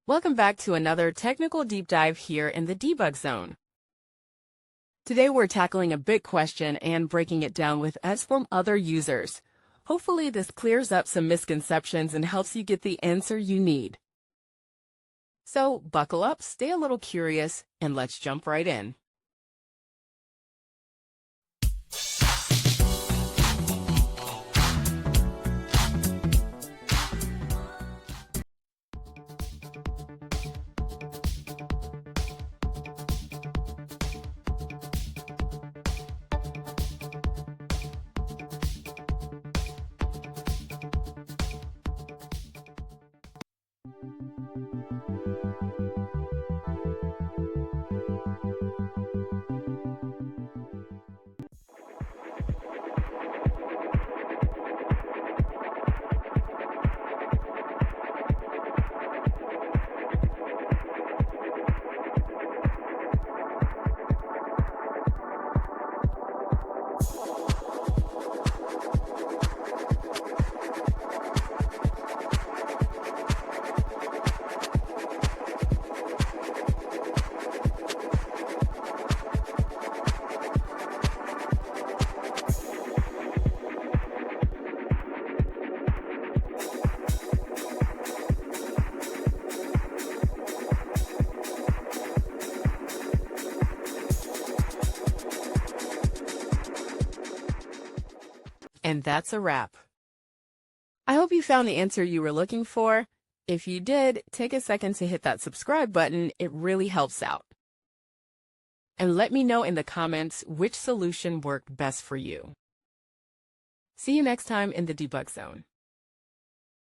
Welcome back to another technical deep dive here in the debug zone. Today we're tackling a big question and breaking it down with us from other users. Hopefully this clears up some misconceptions and helps you get the answer you need. So buckle up, stay a little curious, and let's jump right in. And that's a wrap. I hope you found the answer you were looking for. If you did, take a second to hit that subscribe button. It really helps out. And let me know in the comments which solution worked best for you. See you next time in the debug zone.